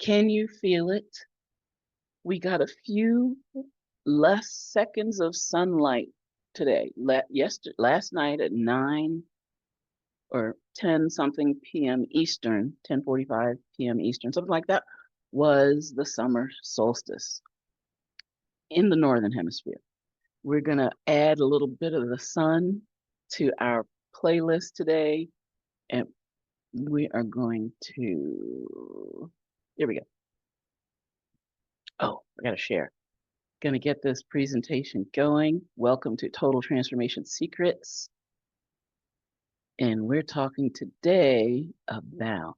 Can you feel it? We got a few less seconds of sunlight today. Last night at 9 or 10 something p.m. Eastern, 10:45 p.m. Eastern, something like that, was the summer solstice in the northern hemisphere. We're going to add a little bit of the sun to our playlist today, and we are going to, here we go. Oh, I got to share. Going to get this presentation going. Welcome to Total Transformation Secrets. And we're talking today about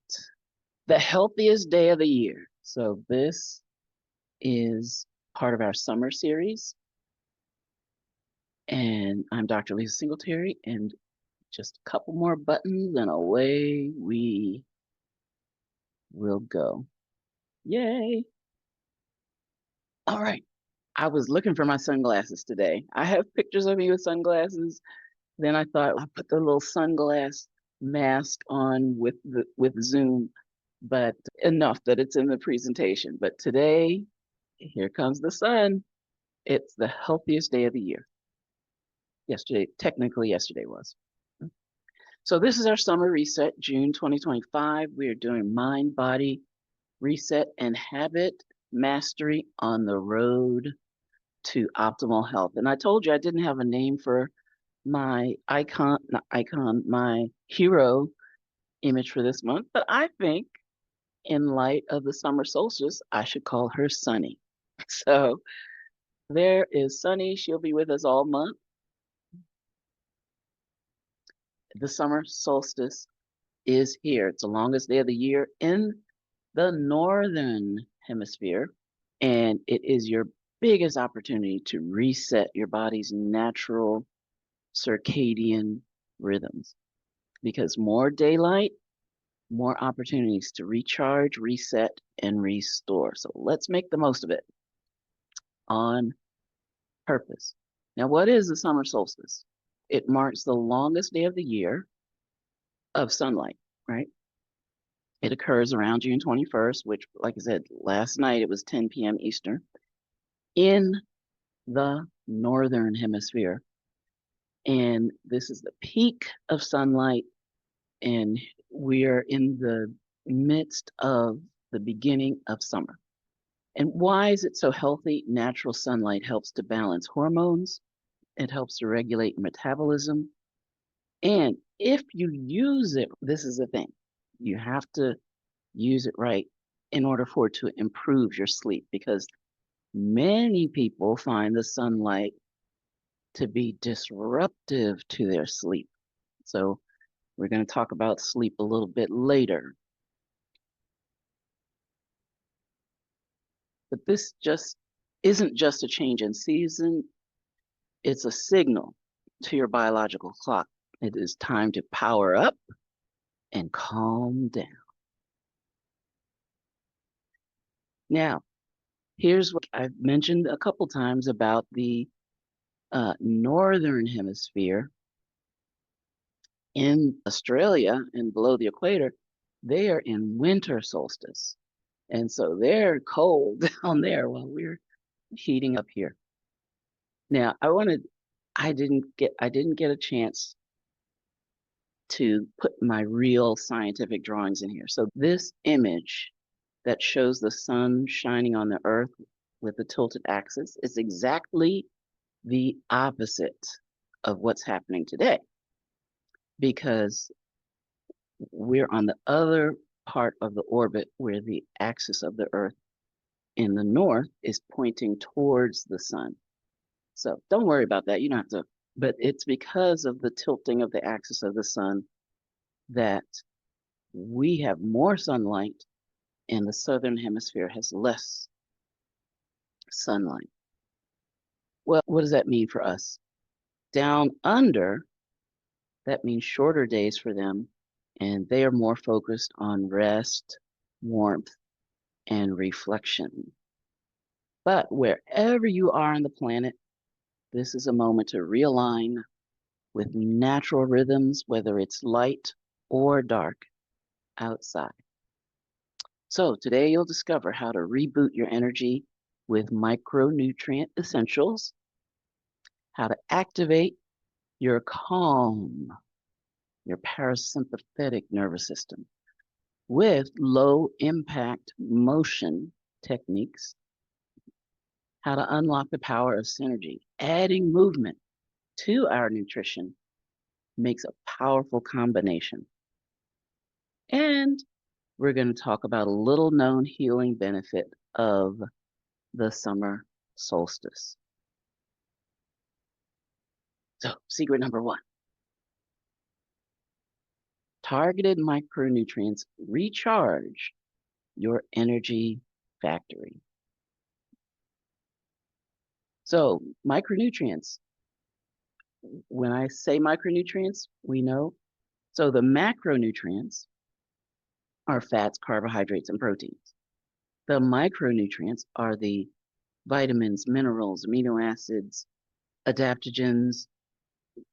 the healthiest day of the year. So this is part of our summer series. And I'm Dr. Lisa Singletary, and just a couple more buttons and away we will go. Yay. All right. I was looking for my sunglasses today. I have pictures of me with sunglasses. Then I thought I put the little sunglass mask on with Zoom, but enough that it's in the presentation. But today, here comes the sun. It's the healthiest day of the year. Technically yesterday was. So this is our summer reset, June 2025. We are doing mind, body reset and habit mastery on the road to optimal health. And I told you I didn't have a name for my my hero image for this month, but I think in light of the summer solstice, I should call her Sunny. So there is Sunny. She'll be with us all month. The summer solstice is here. It's the longest day of the year in the northern hemisphere, and it is your biggest opportunity to reset your body's natural circadian rhythms, because more daylight, more opportunities to recharge, reset, and restore. So let's make the most of it on purpose. Now, what is the summer solstice? It marks the longest day of the year of sunlight, right? It occurs around June 21st, which, like I said, last night it was 10 p.m. Eastern, in the northern hemisphere. And this is the peak of sunlight, and we are in the midst of the beginning of summer. And why is it so healthy? Natural sunlight helps to balance hormones. It helps to regulate metabolism. And if you use it, this is the thing, you have to use it right in order for it to improve your sleep, because many people find the sunlight to be disruptive to their sleep. So we're going to talk about sleep a little bit later. But this just isn't just a change in season. It's a signal to your biological clock. It is time to power up and calm down. Now, here's what I've mentioned a couple times about the northern hemisphere. In Australia and below the equator, they are in winter solstice. And so they're cold down there while we're heating up here. Now, I didn't get a chance to put my real scientific drawings in here. So this image that shows the sun shining on the earth with the tilted axis is exactly the opposite of what's happening today, because we're on the other part of the orbit where the axis of the earth in the north is pointing towards the sun. So don't worry about that. You don't have to, but it's because of the tilting of the axis of the sun that we have more sunlight and the southern hemisphere has less sunlight. Well, what does that mean for us? Down under, that means shorter days for them, and they are more focused on rest, warmth, and reflection. But wherever you are on the planet, this is a moment to realign with natural rhythms, whether it's light or dark outside. So today you'll discover how to reboot your energy with micronutrient essentials, how to activate your calm, your parasympathetic nervous system with low impact motion techniques, how to unlock the power of synergy. Adding movement to our nutrition makes a powerful combination. And we're going to talk about a little known healing benefit of the summer solstice. So, secret number one, targeted micronutrients recharge your energy factory. So, micronutrients, when I say micronutrients, we know. So, the macronutrients are fats, carbohydrates, and proteins. The micronutrients are the vitamins, minerals, amino acids, adaptogens,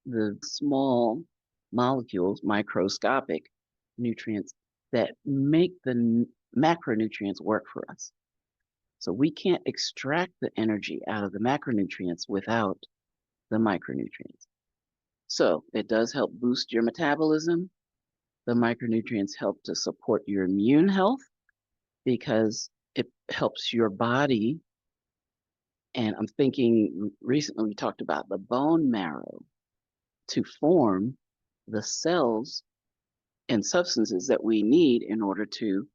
the small molecules, microscopic nutrients that make the macronutrients work for us. So we can't extract the energy out of the macronutrients without the micronutrients. So it does help boost your metabolism. The micronutrients help to support your immune health because it helps your body. And I'm thinking recently we talked about the bone marrow to form the cells and substances that we need in order to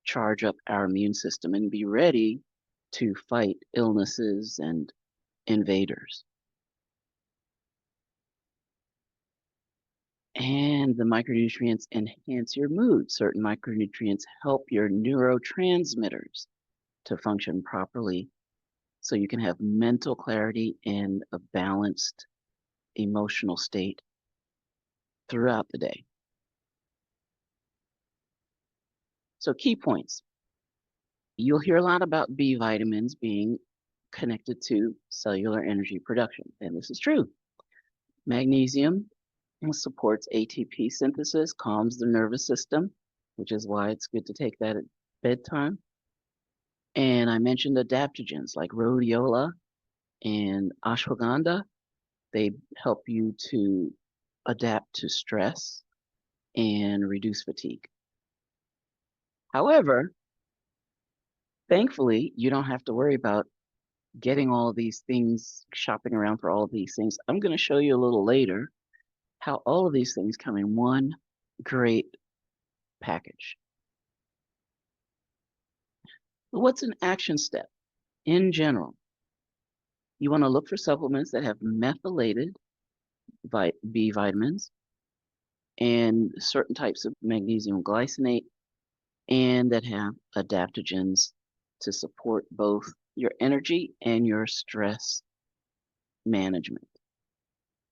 charge up our immune system and be ready to fight illnesses and invaders. And the micronutrients enhance your mood. Certain micronutrients help your neurotransmitters to function properly so you can have mental clarity and a balanced emotional state throughout the day. So key points. You'll hear a lot about B vitamins being connected to cellular energy production, and this is true. Magnesium supports ATP synthesis, calms the nervous system, which is why it's good to take that at bedtime. And I mentioned adaptogens like rhodiola and ashwagandha. They help you to adapt to stress and reduce fatigue. However, thankfully, you don't have to worry about getting all of these things, shopping around for all of these things. I'm going to show you a little later how all of these things come in one great package. What's an action step? In general, you want to look for supplements that have methylated B vitamins and certain types of magnesium glycinate and that have adaptogens to support both your energy and your stress management.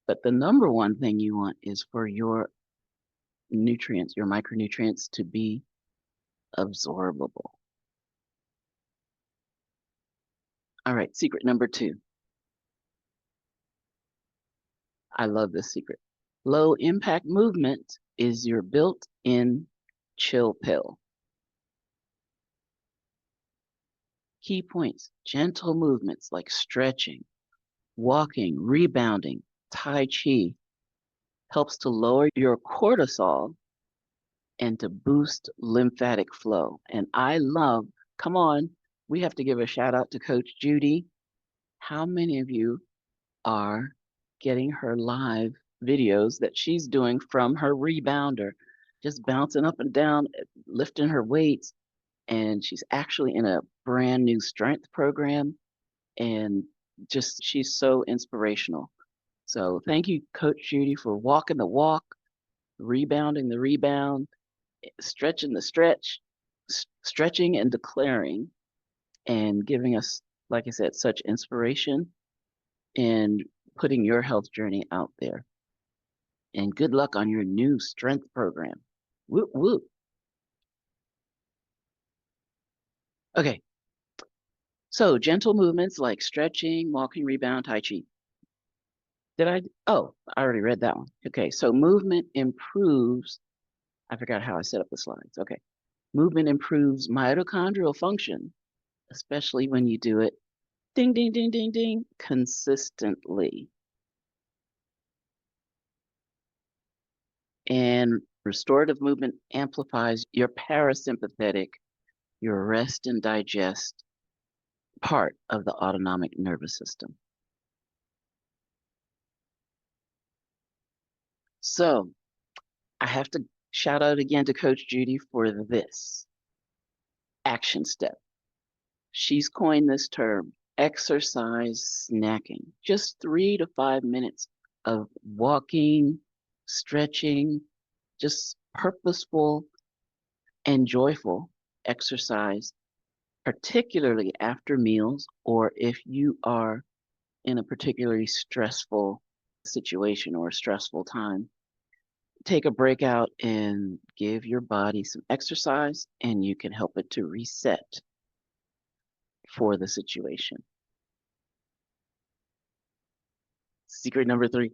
But the number one thing you want is for your nutrients, your micronutrients, to be absorbable. All right, secret number two. I love this secret. Low impact movement is your built-in chill pill. Key points, gentle movements like stretching, walking, rebounding, Tai Chi helps to lower your cortisol and to boost lymphatic flow. And I love, come on, we have to give a shout out to Coach Judy. How many of you are getting her live videos that she's doing from her rebounder, just bouncing up and down, lifting her weights? And she's actually in a brand new strength program. And just, she's so inspirational. So thank you, Coach Judy, for walking the walk, rebounding the rebound, stretching the stretch, stretching and declaring, and giving us, like I said, such inspiration and putting your health journey out there. And good luck on your new strength program. Whoop, whoop. Okay. So gentle movements like stretching, walking, rebound, Tai Chi. Oh, I already read that one. Okay. So movement improves. I forgot how I set up the slides. Okay. Movement improves mitochondrial function, especially when you do it ding, ding, ding, ding, ding, consistently. And restorative movement amplifies your parasympathetic, your rest and digest part of the autonomic nervous system. So I have to shout out again to Coach Judy for this action step. She's coined this term, exercise snacking. Just 3 to 5 minutes of walking, stretching, just purposeful and joyful exercise, particularly after meals or if you are in a particularly stressful situation or a stressful time. Take a break out and give your body some exercise, and you can help it to reset for the situation. Secret number 3.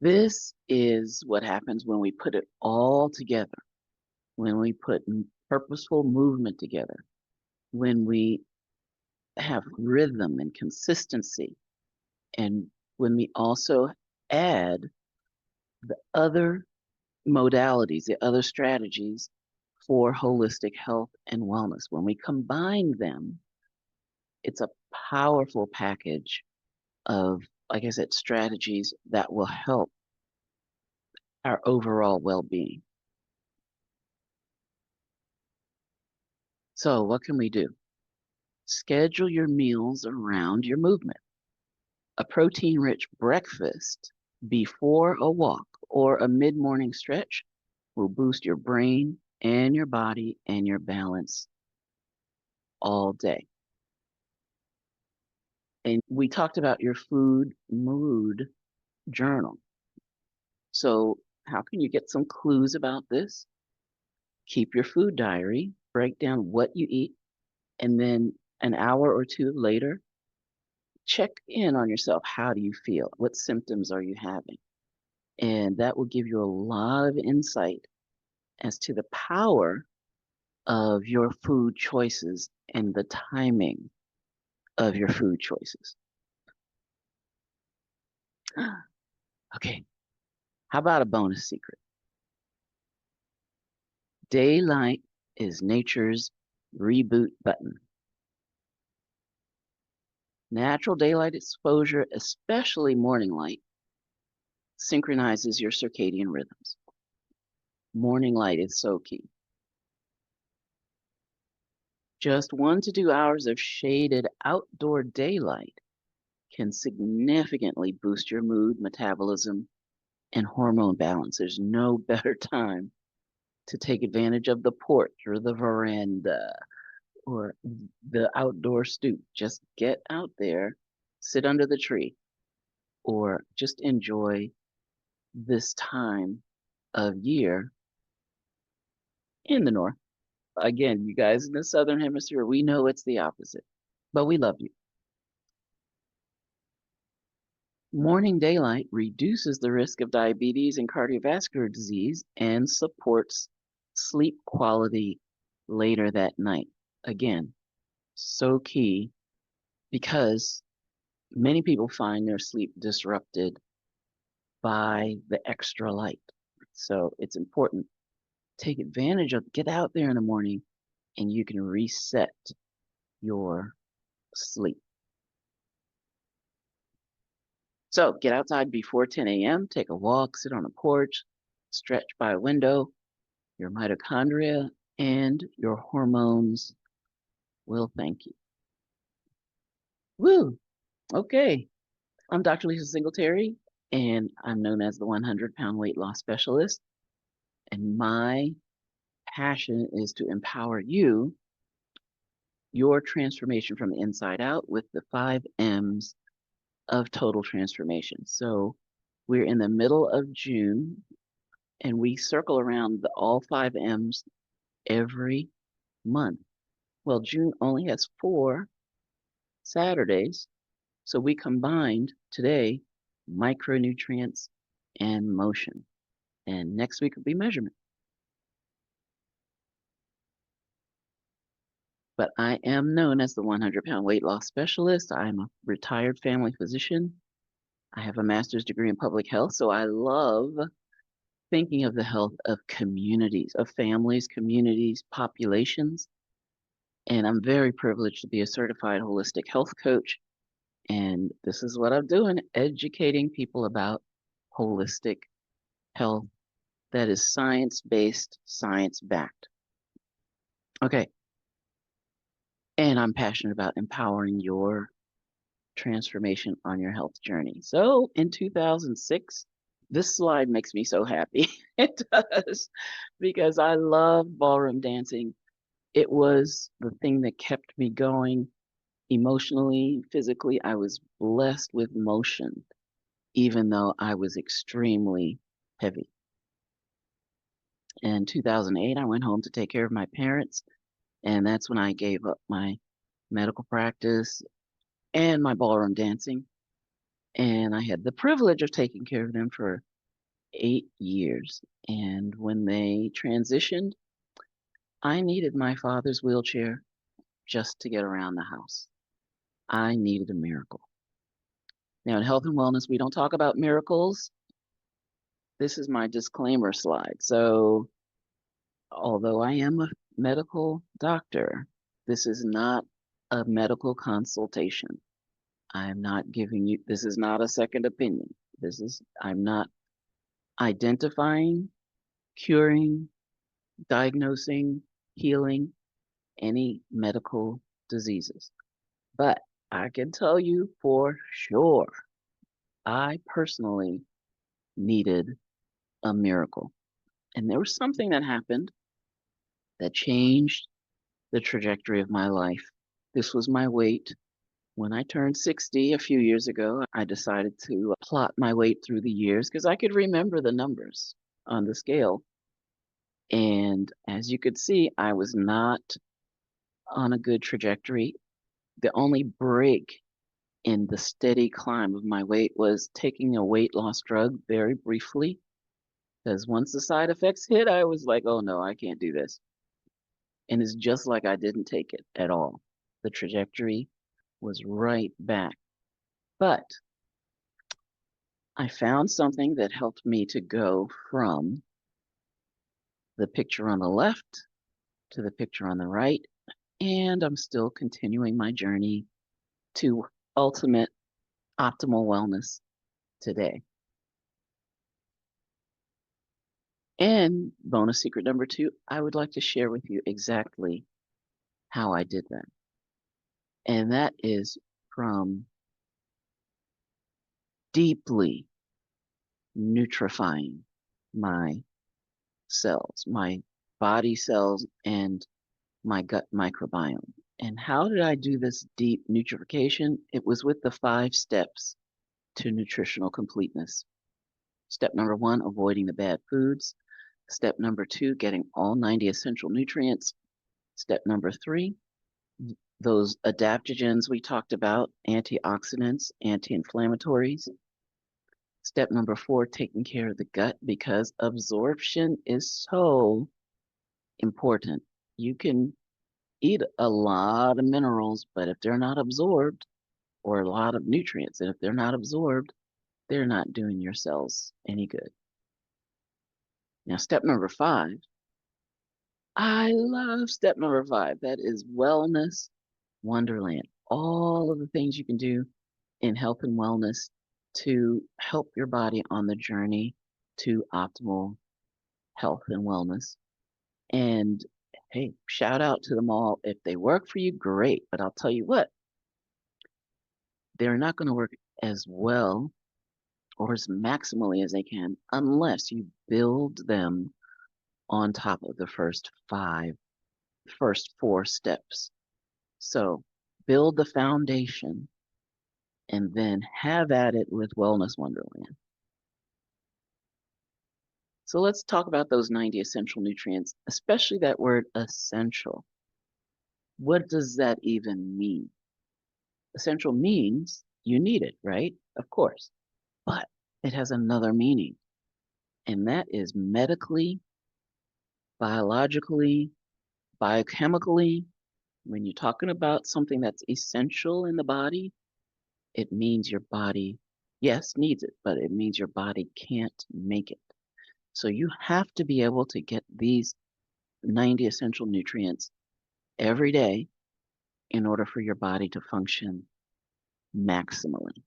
This is what happens when we put it all together, when we put purposeful movement together, when we have rhythm and consistency, and when we also add the other modalities, the other strategies for holistic health and wellness. When we combine them, it's a powerful package of, like I said, strategies that will help our overall well-being. So what can we do? Schedule your meals around your movement. A protein-rich breakfast before a walk or a mid-morning stretch will boost your brain and your body and your balance all day. And we talked about your food mood journal. So how can you get some clues about this? Keep your food diary, break down what you eat, and then an hour or two later, check in on yourself. How do you feel? What symptoms are you having? And that will give you a lot of insight as to the power of your food choices and the timing of your food choices. Okay, how about a bonus secret? Daylight is nature's reboot button. Natural daylight exposure, especially morning light, synchronizes your circadian rhythms. Morning light is so key. Just 1 to 2 hours of shaded outdoor daylight can significantly boost your mood, metabolism, and hormone balance. There's no better time to take advantage of the porch or the veranda or the outdoor stoop. Just get out there, sit under the tree, or just enjoy this time of year in the north. Again, you guys in the southern hemisphere, we know it's the opposite, but we love you. Morning daylight reduces the risk of diabetes and cardiovascular disease and supports sleep quality later that night. Again, so key because many people find their sleep disrupted by the extra light. So it's important. Take advantage of, get out there in the morning and you can reset your sleep. So get outside before 10 a.m., take a walk, sit on a porch, stretch by a window. Your mitochondria and your hormones will thank you. Woo! Okay. I'm Dr. Lisa Singletary, and I'm known as the 100-pound weight loss specialist. And my passion is to empower you, your transformation from the inside out with the 5 M's of total transformation. So we're in the middle of June, and we circle around all 5 M's every month. Well, June only has 4 Saturdays, so we combined today micronutrients and motion. and next week will be measurement. But I am known as the 100-pound weight loss specialist. I'm a retired family physician. I have a master's degree in public health, so I love thinking of the health of communities, of families, communities, populations. And I'm very privileged to be a certified holistic health coach. And this is what I'm doing, educating people about holistic health that is science-based, science-backed. Okay. And I'm passionate about empowering your transformation on your health journey. So in 2006, this slide makes me so happy. It does, because I love ballroom dancing. It was the thing that kept me going emotionally, physically. I was blessed with motion, even though I was extremely heavy. In 2008, I went home to take care of my parents, and that's when I gave up my medical practice and my ballroom dancing. And I had the privilege of taking care of them for 8 years. And when they transitioned, I needed my father's wheelchair just to get around the house. I needed a miracle. Now, in health and wellness, we don't talk about miracles. This is my disclaimer slide. So, although I am a medical doctor, this is not a medical consultation. I'm not giving you, this is not a second opinion. I'm not identifying, curing, diagnosing, healing any medical diseases. But I can tell you for sure, I personally needed a miracle. And there was something that happened that changed the trajectory of my life. This was my weight. When I turned 60 a few years ago, I decided to plot my weight through the years because I could remember the numbers on the scale. And as you could see, I was not on a good trajectory. The only break in the steady climb of my weight was taking a weight loss drug very briefly. Because once the side effects hit, I was like, oh no, I can't do this. And it's just like I didn't take it at all. The trajectory was right back. But I found something that helped me to go from the picture on the left to the picture on the right. And I'm still continuing my journey to ultimate optimal wellness today. And bonus secret number 2, I would like to share with you exactly how I did that. And that is from deeply nutrifying my cells, my body cells, and my gut microbiome. And how did I do this deep nutrification? It was with the 5 steps to nutritional completeness. Step number 1, avoiding the bad foods. Step number 2, getting all 90 essential nutrients. Step number 3, those adaptogens we talked about, antioxidants, anti-inflammatories. Step number 4, taking care of the gut because absorption is so important. You can eat a lot of minerals, but if they're not absorbed, or a lot of nutrients, and if they're not absorbed, they're not doing your cells any good. Now, step number 5, I love step number 5. That is wellness wonderland. All of the things you can do in health and wellness to help your body on the journey to optimal health and wellness. And hey, shout out to them all. If they work for you, great. But I'll tell you what, they're not going to work as well or as maximally as they can unless you build them on top of the first 4 steps. So build the foundation and then have at it with Wellness Wonderland. So let's talk about those 90 essential nutrients, especially that word essential. What does that even mean? Essential means you need it, right? Of course. But it has another meaning. and that is medically, biologically, biochemically. When you're talking about something that's essential in the body, it means your body, yes, needs it, but it means your body can't make it. So you have to be able to get these 90 essential nutrients every day in order for your body to function maximally.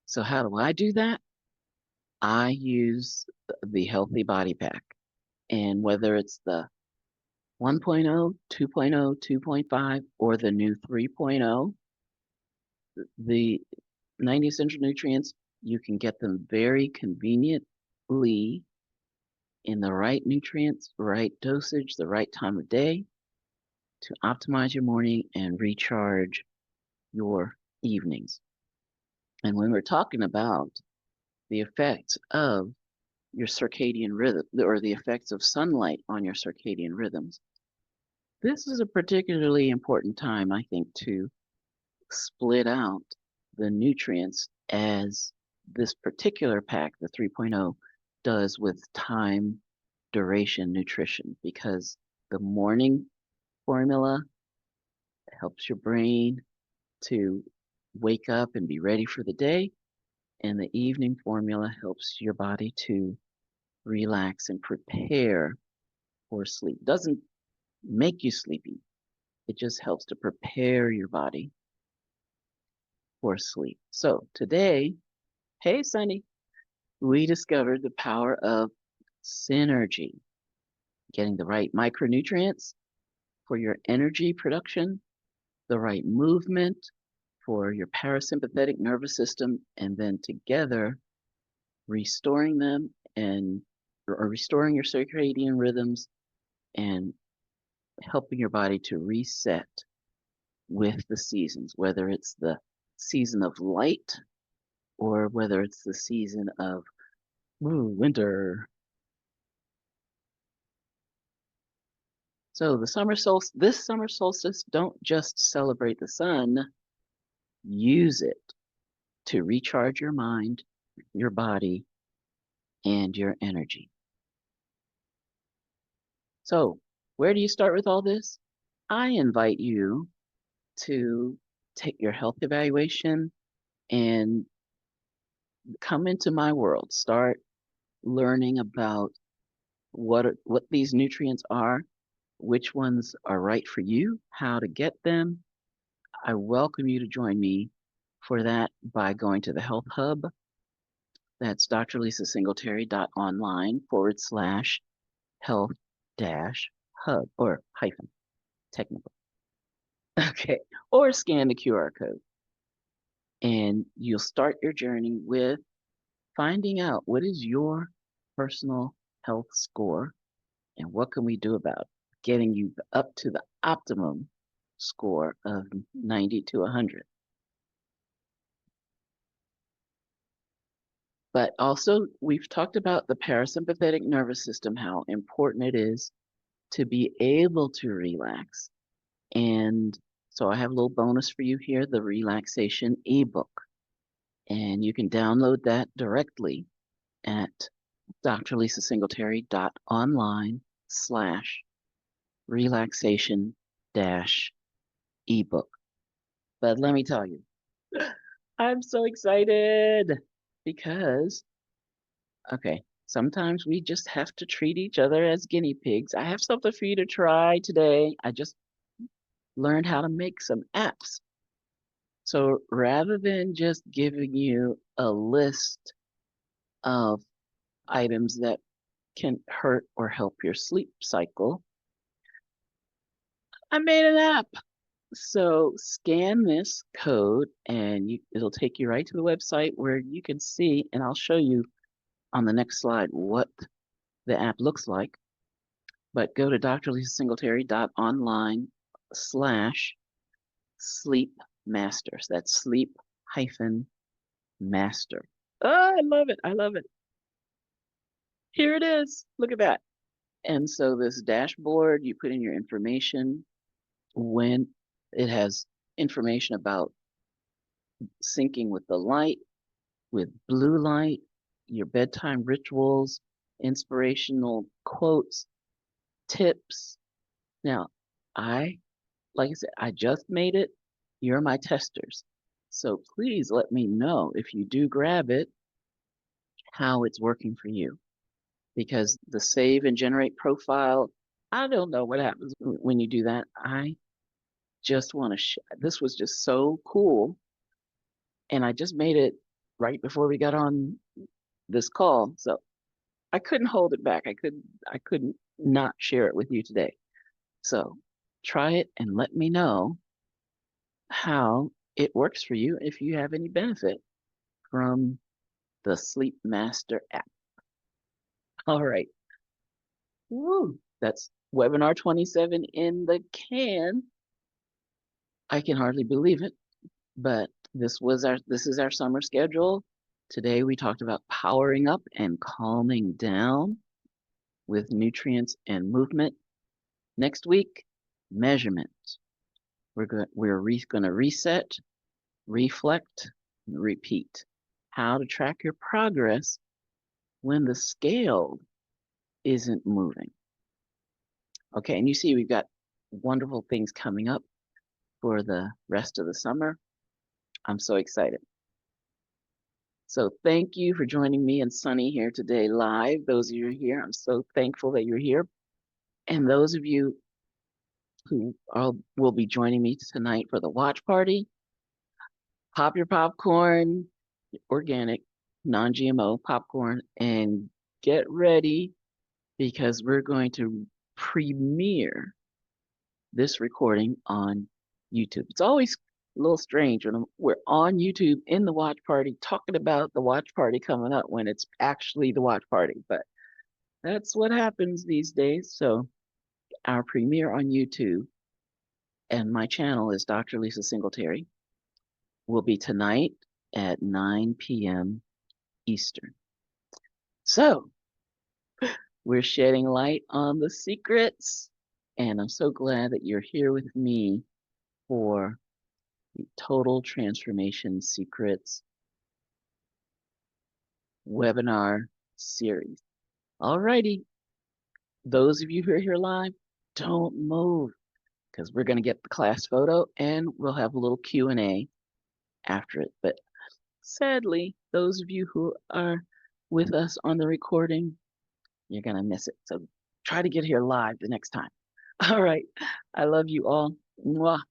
So how do I do that? I use the Healthy Body Pack. And whether it's the 1.0, 2.0, 2.5, or the new 3.0, the 90 essential nutrients, you can get them very conveniently in the right nutrients, right dosage, the right time of day to optimize your morning and recharge your evenings. And when we're talking about the effects of your circadian rhythm or the effects of sunlight on your circadian rhythms, this is a particularly important time, I think, to split out the nutrients as this particular pack, the 3.0, does with time duration nutrition, because the morning formula helps your brain to wake up and be ready for the day, and the evening formula helps your body to relax and prepare for sleep. Doesn't make you sleepy. It just helps to prepare your body for sleep. So today, hey Sunny, we discovered the power of synergy, getting the right micronutrients for your energy production, the right movement for your parasympathetic nervous system, and then together restoring them and or restoring your circadian rhythms and helping your body to reset with the seasons, whether it's the season of light or whether it's the season of winter. So this summer solstice, don't just celebrate the sun, use it to recharge your mind, your body, and your energy. So where do you start with all this? I invite you to take your health evaluation and come into my world. Start learning about what these nutrients are, which ones are right for you, how to get them. I welcome you to join me for that by going to the Health Hub. That's drlisasingletary.online/health-hub or hyphen, technically. Okay, or scan the QR code. And you'll start your journey with finding out what is your personal health score and what can we do about getting you up to the optimum score of 90 to 100. But also, we've talked about the parasympathetic nervous system, how important it is to be able to relax. And so I have a little bonus for you here, the relaxation ebook. And you can download that directly at drlisasingletary.online/relaxation-ebook. But let me tell you, I'm so excited because, okay, sometimes we just have to treat each other as guinea pigs. I have something for you to try today. I just learned how to make some apps. So rather than just giving you a list of items that can hurt or help your sleep cycle, I made an app. So scan this code and it'll take you right to the website where you can see, and I'll show you on the next slide what the app looks like. But go to drlisasingletary.online/sleep-master. So that's sleep-master. Oh, I love it. I love it. Here it is. Look at that. And so this dashboard, you put in your information when it has information about syncing with the light, with blue light, your bedtime rituals, inspirational quotes, tips. Now, like I said, I just made it. You're my testers. So please let me know if you do grab it, how it's working for you. Because the save and generate profile, I don't know what happens when you do that. I just want to, this was just so cool. And I just made it right before we got on this call. So I couldn't hold it back. I couldn't not share it with you today. So try it and let me know how it works for you if you have any benefit from the Sleep Master app. All right. Woo. That's webinar 27 in the can. I can hardly believe it, but this is our summer schedule. Today we talked about powering up and calming down with nutrients and movement. Next week, measurement. We're going to reset, reflect, and repeat. How to track your progress when the scale isn't moving. Okay, and you see we've got wonderful things coming up for the rest of the summer. I'm so excited. So thank you for joining me and Sunny here today live. Those of you who are here, I'm so thankful that you're here. And those of you who will be joining me tonight for the watch party, pop your popcorn, organic, non-GMO popcorn, and get ready because we're going to premiere this recording on YouTube. It's always a little strange when we're on YouTube in the watch party talking about the watch party coming up when it's actually the watch party, but that's what happens these days. So our premiere on YouTube, and my channel is Dr. Lisa Singletary, will be tonight at 9 p.m. Eastern. So we're shedding light on the secrets, and I'm so glad that you're here with me for the Total Transformation Secrets webinar series. Alrighty, those of you who are here live, don't move because we're going to get the class photo and we'll have a little Q&A after it. But sadly, those of you who are with us on the recording, you're going to miss it. So try to get here live the next time. All right. I love you all. Mwah.